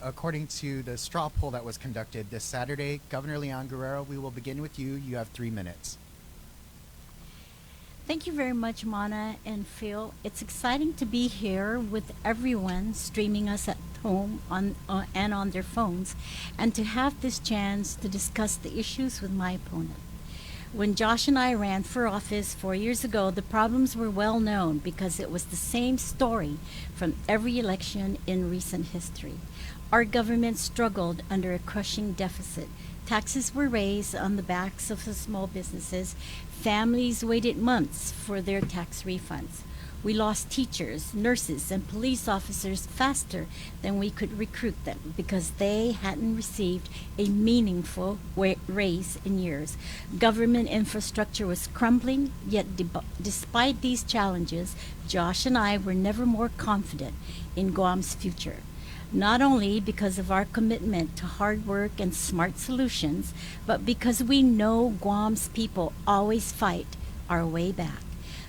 according to the straw poll that was conducted this Saturday, Governor Leon Guerrero, we will begin with you. You have 3 minutes. Thank you very much, Mana and Phil. It's exciting to be here with everyone streaming us at home and on their phones, and to have this chance to discuss the issues with my opponent. When Josh and I ran for office 4 years ago, the problems were well known because it was the same story from every election in recent history. Our government struggled under a crushing deficit. Taxes were raised on the backs of the small businesses. Families waited months for their tax refunds. We lost teachers, nurses, and police officers faster than we could recruit them because they hadn't received a meaningful raise in years. Government infrastructure was crumbling, yet despite these challenges, Josh and I were never more confident in Guam's future. Not only because of our commitment to hard work and smart solutions, but because we know Guam's people always fight our way back.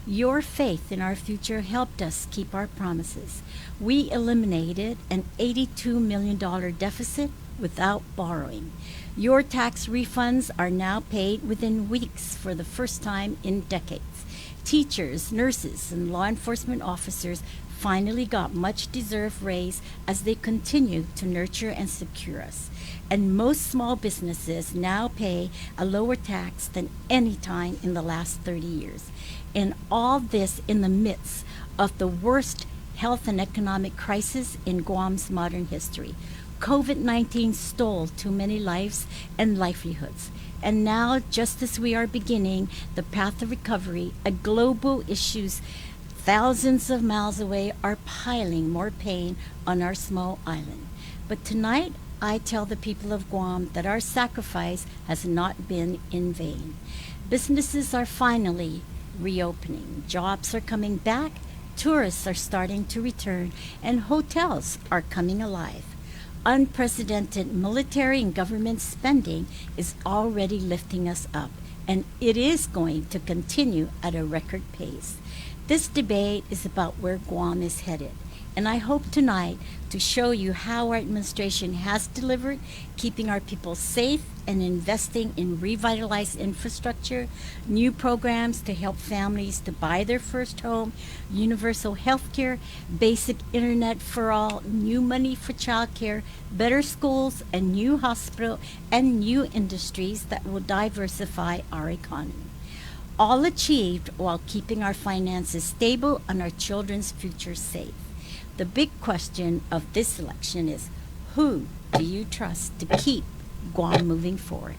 Your faith in our future helped us keep our promises. We eliminated an $82 million deficit without borrowing. Your tax refunds are now paid within weeks for the first time in decades. Teachers, nurses, and law enforcement officers finally got much deserved raise as they continue to nurture and secure us. And most small businesses now pay a lower tax than any time in the last 30 years. And all this in the midst of the worst health and economic crisis in Guam's modern history. COVID-19 stole too many lives and livelihoods. And now, just as we are beginning the path of recovery, a global issues thousands of miles away are piling more pain on our small island. But tonight, I tell the people of Guam that our sacrifice has not been in vain. Businesses are finally reopening. Jobs are coming back. Tourists are starting to return. And hotels are coming alive. Unprecedented military and government spending is already lifting us up. And it is going to continue at a record pace. This debate is about where Guam is headed, and I hope tonight to show you how our administration has delivered, keeping our people safe and investing in revitalized infrastructure, new programs to help families to buy their first home, universal health care, basic internet for all, new money for child care, better schools, a new hospital, and new industries that will diversify our economy. All achieved while keeping our finances stable and our children's future safe. The big question of this election is, who do you trust to keep Guam moving forward?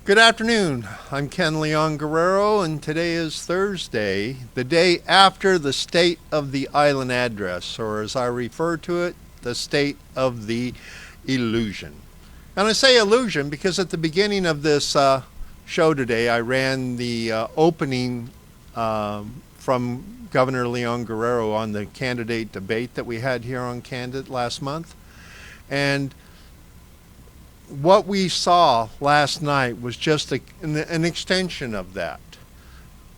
Good afternoon. I'm Ken Leon Guerrero, and today is Thursday, the day after the State of the Island Address, or as I refer to it, the State of the Illusion. And I say illusion because at the beginning of this show today, I ran the opening from Governor Leon Guerrero on the candidate debate that we had here on Candid last month. And what we saw last night was just an extension of that.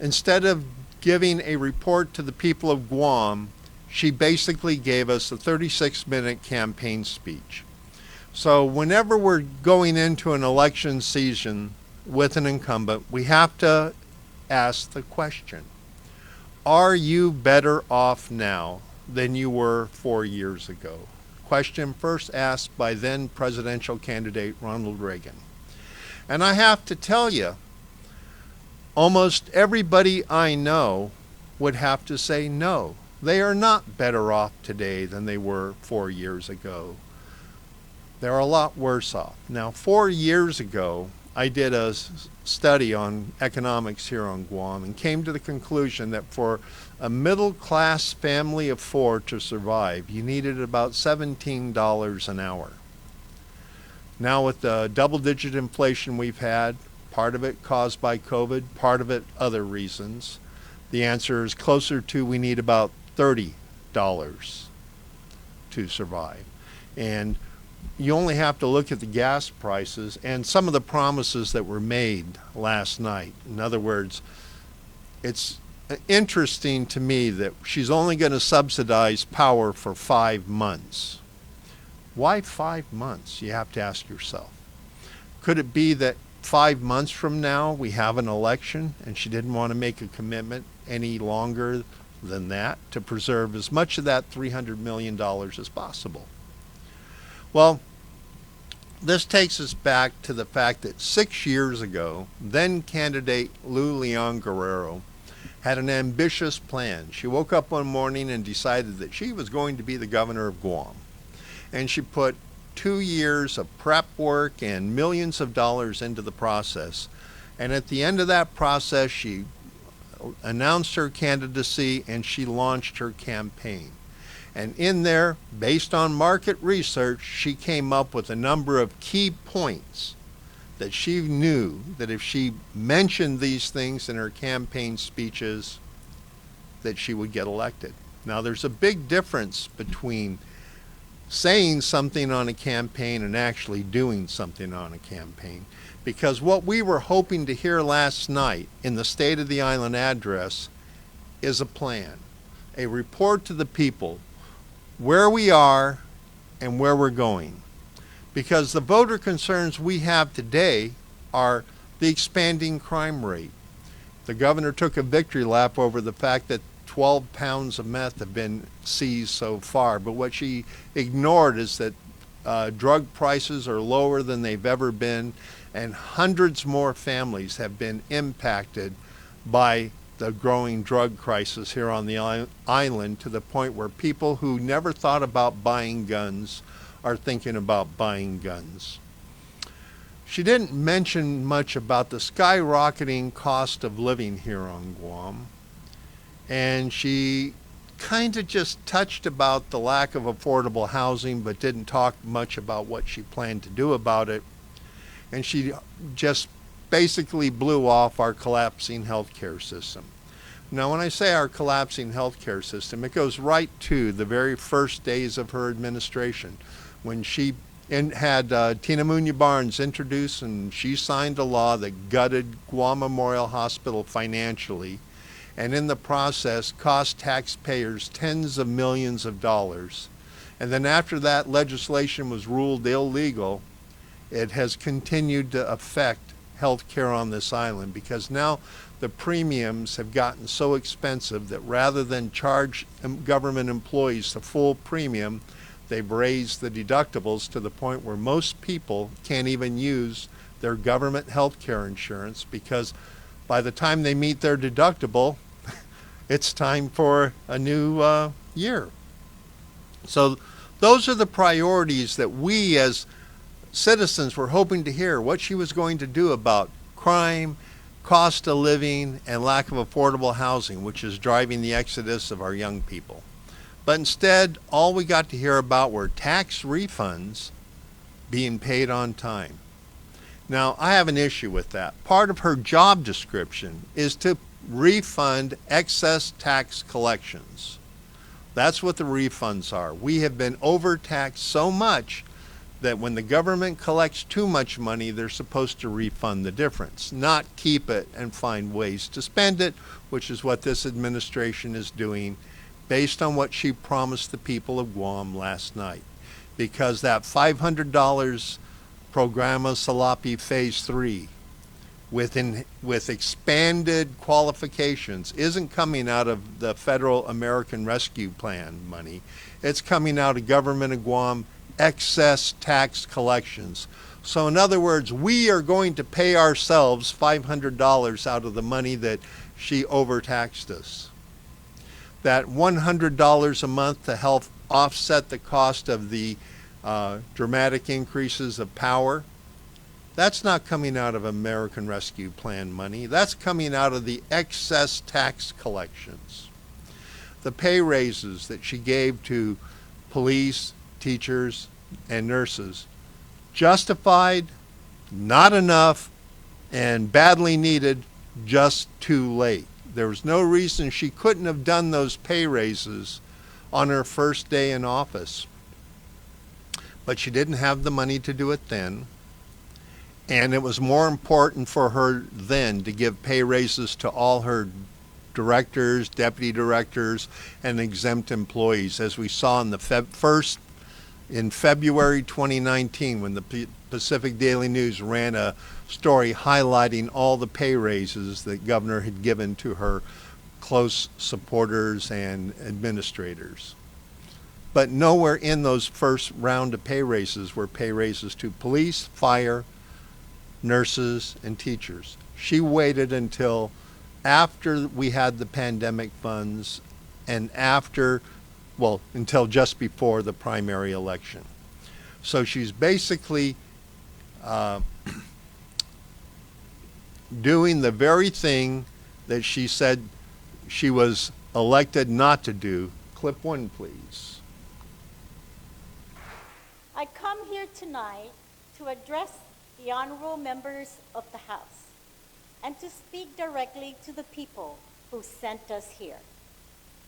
Instead of giving a report to the people of Guam, she basically gave us a 36-minute campaign speech. So whenever we're going into an election season with an incumbent, we have to ask the question, are you better off now than you were 4 years ago? Question first asked by then presidential candidate Ronald Reagan. And I have to tell you, almost everybody I know would have to say no. They are not better off today than they were 4 years ago. They're a lot worse off. Now, 4 years ago, I did a study on economics here on Guam and came to the conclusion that for a middle-class family of 4 to survive, you needed about $17 an hour. Now, with the double-digit inflation we've had, part of it caused by COVID, part of it other reasons, the answer is closer to we need about $30 to survive. And you only have to look at the gas prices and some of the promises that were made last night. In other words, it's interesting to me that she's only going to subsidize power for 5 months. Why 5 months? You have to ask yourself. Could it be that 5 months from now we have an election and she didn't want to make a commitment any longer than that to preserve as much of that $300 million as possible? Well, this takes us back to the fact that 6 years ago, then candidate Lou Leon Guerrero had an ambitious plan. She woke up one morning and decided that she was going to be the governor of Guam. And she put 2 years of prep work and millions of dollars into the process. And at the end of that process, she announced her candidacy and she launched her campaign. And in there, based on market research, she came up with a number of key points that she knew that if she mentioned these things in her campaign speeches, that she would get elected. Now, there's a big difference between saying something on a campaign and actually doing something on a campaign. Because what we were hoping to hear last night in the State of the Island address is a plan, a report to the people where we are and where we're going. Because the voter concerns we have today are the expanding crime rate. The governor took a victory lap over the fact that 12 pounds of meth have been seized so far, but what she ignored is that drug prices are lower than they've ever been, and hundreds more families have been impacted by the growing drug crisis here on the island, to the point where people who never thought about buying guns are thinking about buying guns. She didn't mention much about the skyrocketing cost of living here on Guam, and she kind of just touched about the lack of affordable housing but didn't talk much about what she planned to do about it. And she just basically blew off our collapsing healthcare system. Now, when I say our collapsing healthcare system, it goes right to the very first days of her administration, when she had Tina Muñoz Barnes introduce, and she signed a law that gutted Guam Memorial Hospital financially, and in the process cost taxpayers tens of millions of dollars. And then after that legislation was ruled illegal, it has continued to affect health care on this island, because now the premiums have gotten so expensive that rather than charge government employees the full premium, they've raised the deductibles to the point where most people can't even use their government health care insurance, because by the time they meet their deductible, it's time for a new year. So those are the priorities that we as citizens were hoping to hear, what she was going to do about crime, cost of living, and lack of affordable housing, which is driving the exodus of our young people. But instead, all we got to hear about were tax refunds being paid on time. Now, I have an issue with that. Part of her job description is to refund excess tax collections. That's what the refunds are. We have been overtaxed so much that when the government collects too much money, they're supposed to refund the difference, not keep it and find ways to spend it, which is what this administration is doing based on what she promised the people of Guam last night. Because that $500 Programa Salapi Phase 3 with expanded qualifications isn't coming out of the Federal American Rescue Plan money. It's coming out of Government of Guam excess tax collections. So in other words, we are going to pay ourselves $500 out of the money that she overtaxed us. That $100 a month to help offset the cost of the dramatic increases of power, that's not coming out of American Rescue Plan money. That's coming out of the excess tax collections. The pay raises that she gave to police, teachers, and nurses, justified, not enough, and badly needed, just too late. There was no reason she couldn't have done those pay raises on her first day in office. But she didn't have the money to do it then. And it was more important for her then to give pay raises to all her directors, deputy directors, and exempt employees, as we saw in the in February 2019, when the Pacific Daily News ran a story highlighting all the pay raises that Governor had given to her close supporters and administrators. But nowhere in those first round of pay raises were pay raises to police, fire, nurses, and teachers. She waited until after we had the pandemic funds and until just before the primary election. So she's basically doing the very thing that she said she was elected not to do. Clip 1, please. I come here tonight to address the honorable members of the House and to speak directly to the people who sent us here.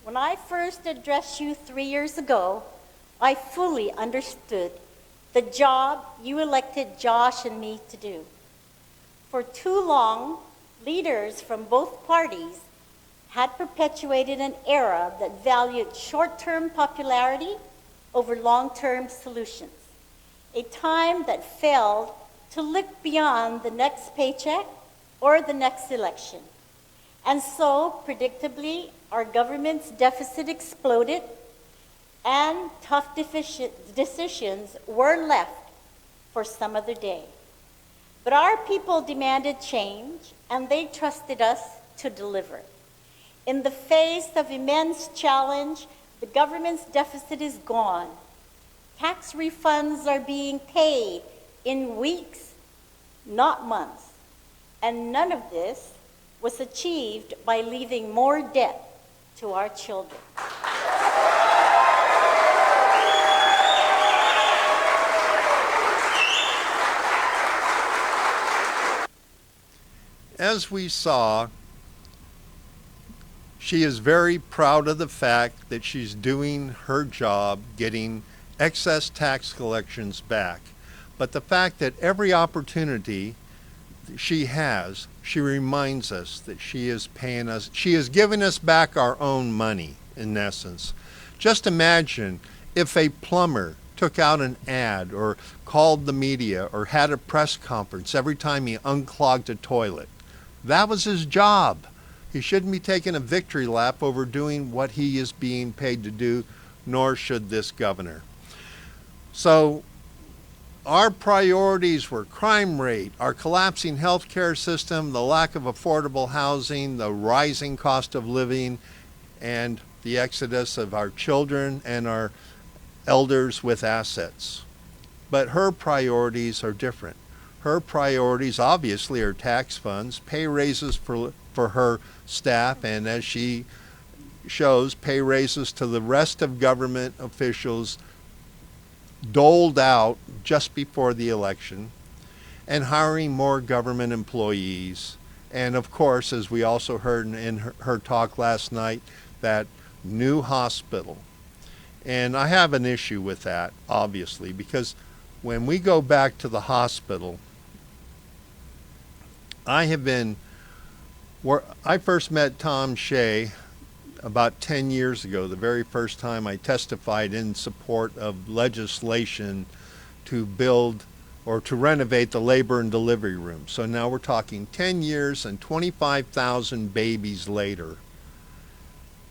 When I first addressed you 3 years ago, I fully understood the job you elected Josh and me to do. For too long, leaders from both parties had perpetuated an era that valued short-term popularity over long-term solutions, a time that failed to look beyond the next paycheck or the next election. And so, predictably, our government's deficit exploded and tough decisions were left for some other day. But our people demanded change, and they trusted us to deliver. In the face of immense challenge, the government's deficit is gone. Tax refunds are being paid in weeks, not months. And none of this was achieved by leaving more debt to our children. As we saw, she is very proud of the fact that she's doing her job, getting excess tax collections back. But the fact that every opportunity she has, she reminds us that she is paying us, she is giving us back our own money, in essence. Just imagine if a plumber took out an ad or called the media or had a press conference every time he unclogged a toilet. That was his job. He shouldn't be taking a victory lap over doing what he is being paid to do, nor should this governor. So our priorities were crime rate, our collapsing healthcare system, the lack of affordable housing, the rising cost of living, and the exodus of our children and our elders with assets. But her priorities are different. Her priorities obviously are tax funds, pay raises for her staff, and as she shows, pay raises to the rest of government officials doled out just before the election, and hiring more government employees. And of course, as we also heard in her talk last night, that new hospital. And I have an issue with that, obviously, because when we go back to the hospital, I first met Tom Shea about 10 years ago, the very first time I testified in support of legislation to build or to renovate the labor and delivery room. So now we're talking 10 years and 25,000 babies later.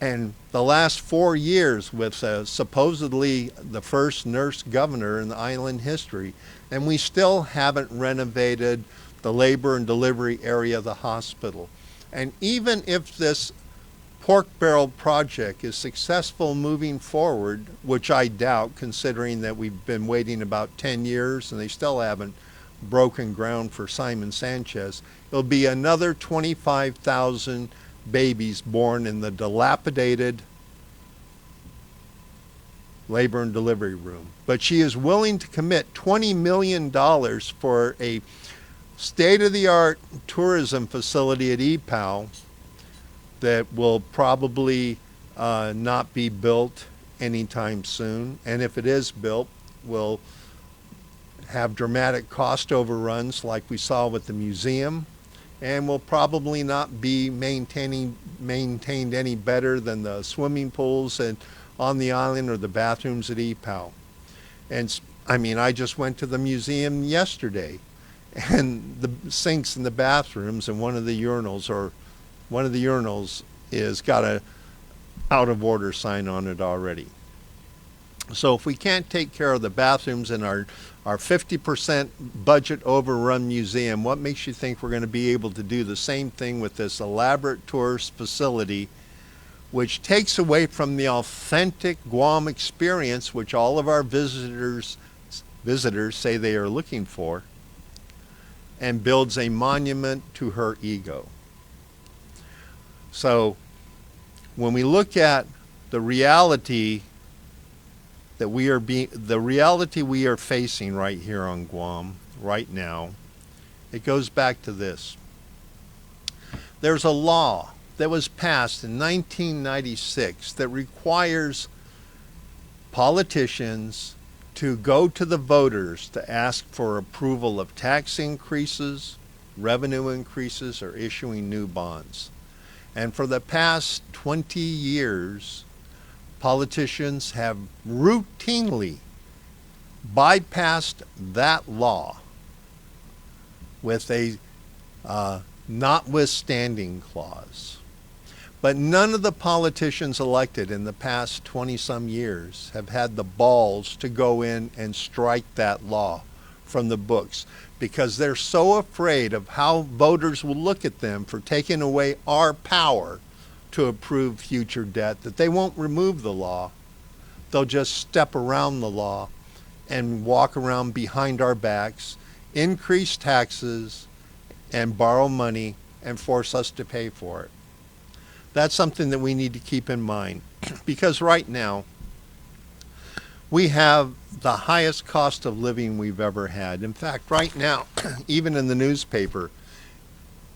And the last 4 years with supposedly the first nurse governor in the island history, and we still haven't renovated the labor and delivery area of the hospital. And even if this pork barrel project is successful moving forward, which I doubt considering that we've been waiting about 10 years and they still haven't broken ground for Simon Sanchez, it'll be another 25,000 babies born in the dilapidated labor and delivery room. But she is willing to commit $20 million for a state-of-the-art tourism facility at EPAL that will probably not be built anytime soon. And if it is built, will have dramatic cost overruns like we saw with the museum, and will probably not be maintained any better than the swimming pools on the island or the bathrooms at EPAL. And I mean, I just went to the museum yesterday, and the sinks in the bathrooms and one of the urinals is got a out of order sign on it already. So if we can't take care of the bathrooms in our 50% budget overrun museum, what makes you think we're going to be able to do the same thing with this elaborate tourist facility, which takes away from the authentic Guam experience, which all of our visitors say they are looking for, and builds a monument to her ego? So when we look at the reality we are facing right here on Guam right now, it goes back to this. There's a law that was passed in 1996 that requires politicians to go to the voters to ask for approval of tax increases, revenue increases, or issuing new bonds. And for the past 20 years, politicians have routinely bypassed that law with a notwithstanding clause. But none of the politicians elected in the past 20-some years have had the balls to go in and strike that law from the books, because they're so afraid of how voters will look at them for taking away our power to approve future debt that they won't remove the law. They'll just step around the law and walk around behind our backs, increase taxes, and borrow money and force us to pay for it. That's something that we need to keep in mind, because right now we have the highest cost of living we've ever had. In fact, right now, even in the newspaper,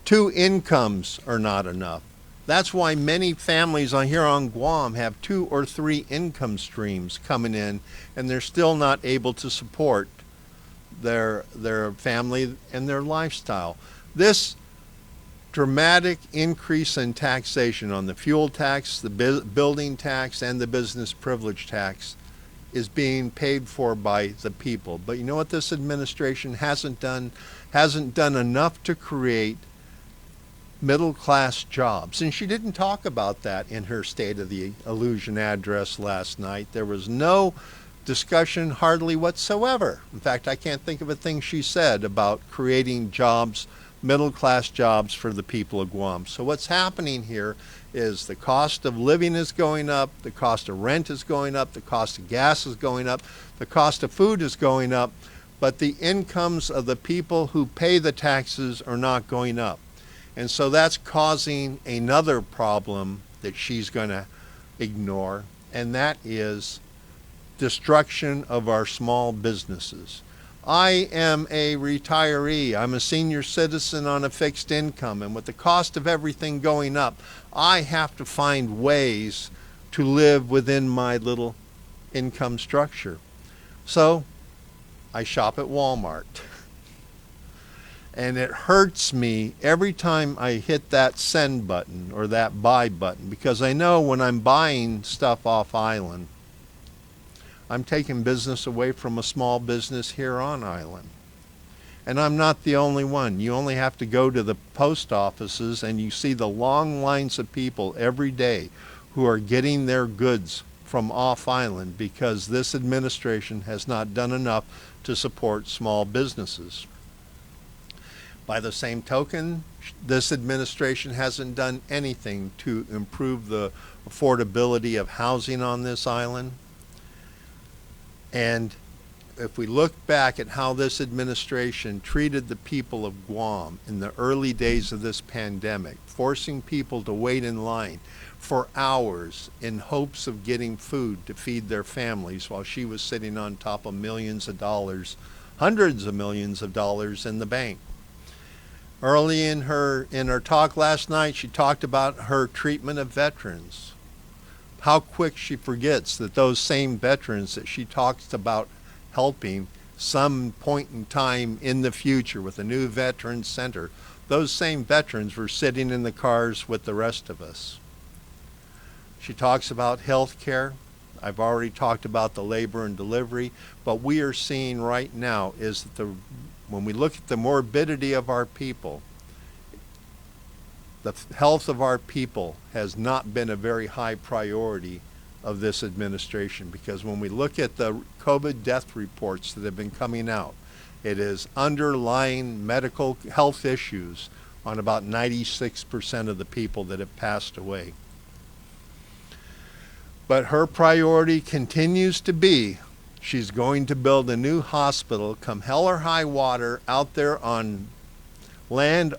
2 incomes are not enough. That's why many families here on Guam have 2 or 3 income streams coming in, and they're still not able to support their family and their lifestyle. This dramatic increase in taxation on the fuel tax, the building tax, and the business privilege tax is being paid for by the people. But you know what this administration hasn't done? Hasn't done enough to create middle-class jobs. And she didn't talk about that in her State of the Illusion address last night. There was no discussion hardly whatsoever. In fact, I can't think of a thing she said about creating jobs, middle-class jobs for the people of Guam. So what's happening here is the cost of living is going up, the cost of rent is going up, the cost of gas is going up, the cost of food is going up, but the incomes of the people who pay the taxes are not going up. And so that's causing another problem that she's going to ignore, and that is destruction of our small businesses. I am a retiree. I'm a senior citizen on a fixed income, and with the cost of everything going up, I have to find ways to live within my little income structure. So I shop at Walmart. And it hurts me every time I hit that send button or that buy button, because I know when I'm buying stuff off island, I'm taking business away from a small business here on island. And I'm not the only one. You only have to go to the post offices and you see the long lines of people every day who are getting their goods from off island because this administration has not done enough to support small businesses. By the same token, this administration hasn't done anything to improve the affordability of housing on this island. And if we look back at how this administration treated the people of Guam in the early days of this pandemic, forcing people to wait in line for hours in hopes of getting food to feed their families while she was sitting on top of millions of dollars, hundreds of millions of dollars in the bank. Early in her talk last night, she talked about her treatment of veterans. How quick she forgets that those same veterans that she talks about helping some point in time in the future with a new veteran center, those same veterans were sitting in the cars with the rest of us. She talks about health care. I've already talked about the labor and delivery, but we are seeing right now is that when we look at the morbidity of our people, the health of our people has not been a very high priority of this administration, because when we look at the COVID death reports that have been coming out, it is underlying medical health issues on about 96% of the people that have passed away. But her priority continues to be she's going to build a new hospital, come hell or high water, out there on the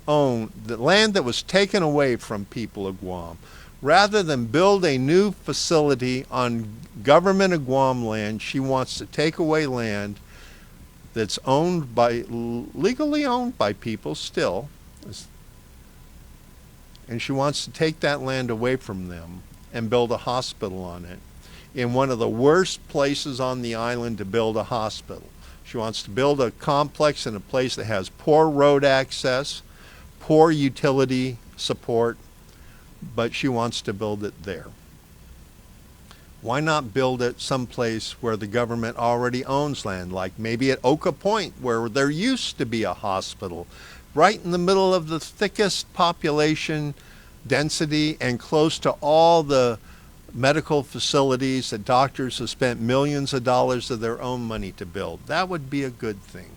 land that was taken away from people of Guam. Rather than build a new facility on government of Guam land, she wants to take away land that's legally owned by people still, and she wants to take that land away from them and build a hospital on it in one of the worst places on the island to build a hospital. She wants to build a complex in a place that has poor road access, poor utility support, but she wants to build it there. Why not build it someplace where the government already owns land, like maybe at Oka Point, where there used to be a hospital, right in the middle of the thickest population density and close to all the medical facilities that doctors have spent millions of dollars of their own money to build. That would be a good thing.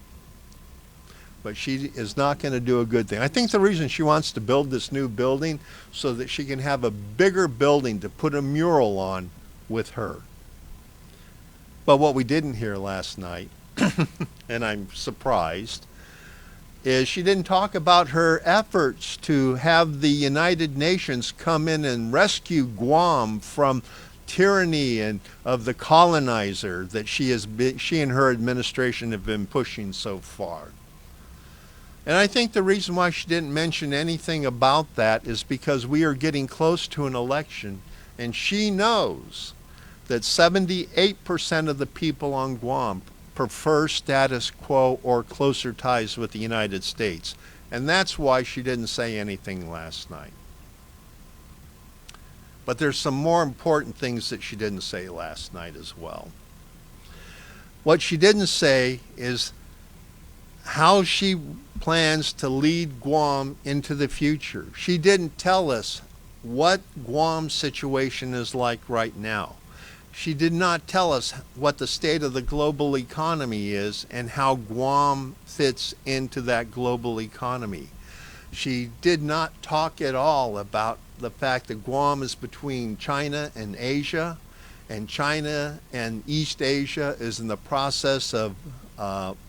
But she is not going to do a good thing. I think the reason she wants to build this new building so that she can have a bigger building to put a mural on with her. But what we didn't hear last night, and I'm surprised, is she didn't talk about her efforts to have the United Nations come in and rescue Guam from tyranny and of the colonizer that she and her administration have been pushing so far. And I think the reason why she didn't mention anything about that is because we are getting close to an election, and she knows that 78% of the people on Guam prefer status quo or closer ties with the United States. And that's why she didn't say anything last night. But there's some more important things that she didn't say last night as well. What she didn't say is how she plans to lead Guam into the future. She didn't tell us what Guam's situation is like right now. She did not tell us what the state of the global economy is and how Guam fits into that global economy. She did not talk at all about the fact that Guam is between China and Asia, and China and East Asia is in the process of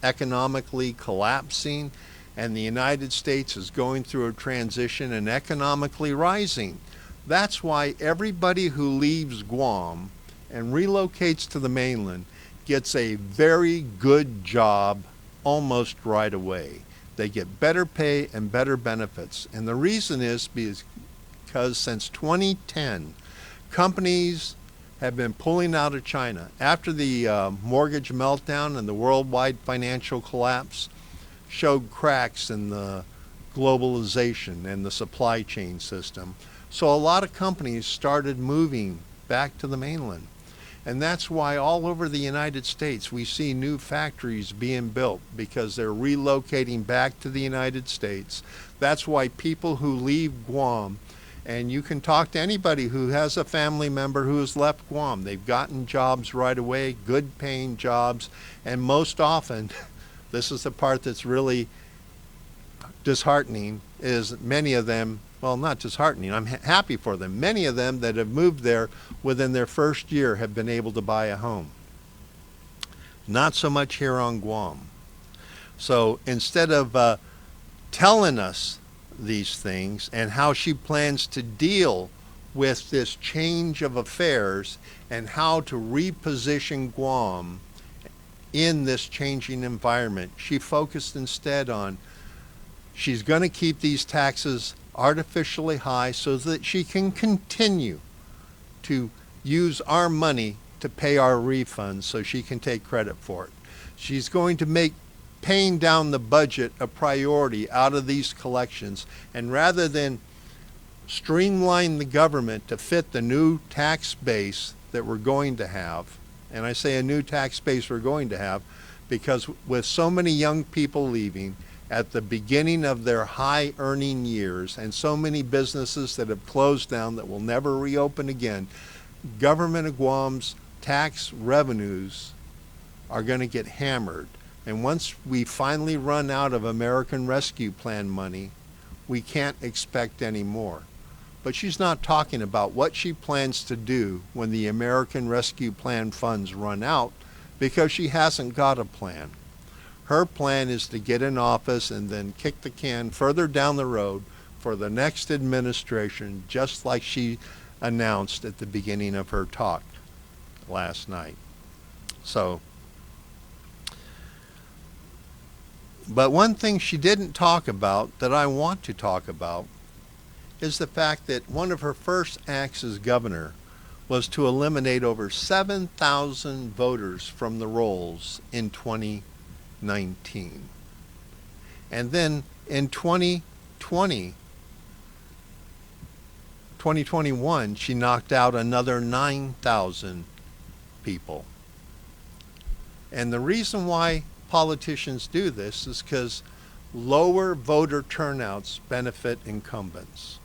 economically collapsing, and the United States is going through a transition and economically rising. That's why everybody who leaves Guam and relocates to the mainland gets a very good job almost right away. They get better pay and better benefits. And the reason is because since 2010, companies have been pulling out of China. After the mortgage meltdown and the worldwide financial collapse showed cracks in the globalization and the supply chain system. So a lot of companies started moving back to the mainland. And that's why all over the United States we see new factories being built, because they're relocating back to the United States. That's why people who leave Guam And you can talk to anybody who has a family member who has left Guam. They've gotten jobs right away, good paying jobs, and most often, this is the part that's really disheartening, is many of them, well, not disheartening, I'm happy for them. Many of them that have moved there within their first year have been able to buy a home. Not so much here on Guam. So instead of telling us these things and how she plans to deal with this change of affairs and how to reposition Guam in this changing environment, she focused instead on she's going to keep these taxes artificially high so that she can continue to use our money to pay our refunds so she can take credit for it. She's going to make paying down the budget a priority out of these collections, and rather than streamline the government to fit the new tax base that we're going to have, and I say a new tax base we're going to have because with so many young people leaving at the beginning of their high earning years and so many businesses that have closed down that will never reopen again, government of Guam's tax revenues are going to get hammered. And once we finally run out of American Rescue Plan money, we can't expect any more. But she's not talking about what she plans to do when the American Rescue Plan funds run out because she hasn't got a plan. Her plan is to get in office and then kick the can further down the road for the next administration, just like she announced at the beginning of her talk last night. So, but one thing she didn't talk about that I want to talk about is the fact that one of her first acts as governor was to eliminate over 7,000 voters from the rolls in 2019. And then in 2021, she knocked out another 9,000 people. And the reason why politicians do this is because lower voter turnouts benefit incumbents.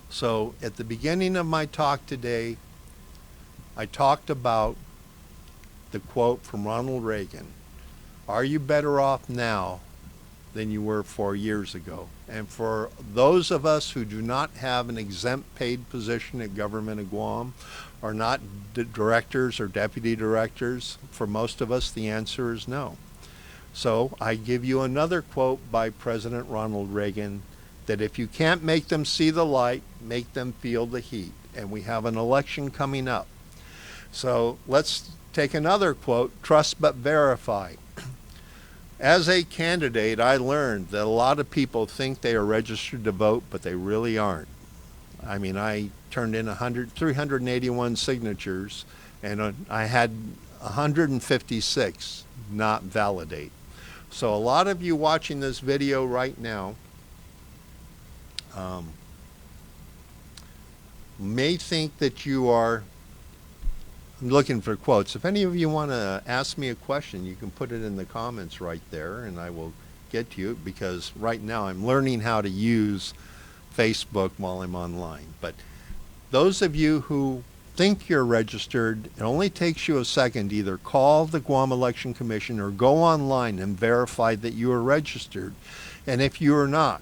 So at the beginning of my talk today, I talked about the quote from Ronald Reagan, "Are you better off now than you were 4 years ago?" And for those of us who do not have an exempt paid position at Government of Guam, are not directors or deputy directors, for most of us the answer is no. So I give you another quote by President Ronald Reagan, that if you can't make them see the light, make them feel the heat. And we have an election coming up. So let's take another quote, trust but verify. As a candidate, I learned that a lot of people think they are registered to vote, but they really aren't. I mean, I turned in 381 signatures, and I had 156 not validate. So a lot of you watching this video right now may think that you are, I'm looking for quotes. If any of you want to ask me a question, you can put it in the comments right there and I will get to you, because right now I'm learning how to use Facebook while I'm online. But those of you who think you're registered, it only takes you a second to either call the Guam Election Commission or go online and verify that you are registered. And if you are not,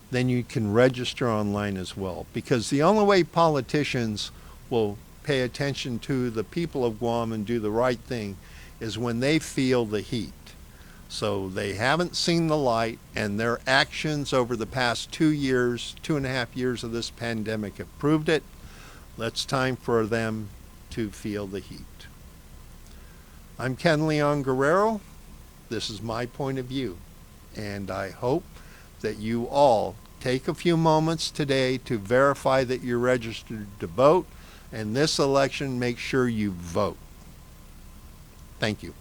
then you can register online as well. Because the only way politicians will pay attention to the people of Guam and do the right thing is when they feel the heat. So they haven't seen the light, and their actions over the past 2 years, 2.5 years of this pandemic have proved it. It's time for them to feel the heat. I'm Ken Leon Guerrero. This is my point of view, and I hope that you all take a few moments today to verify that you're registered to vote, and this election, make sure you vote. Thank you.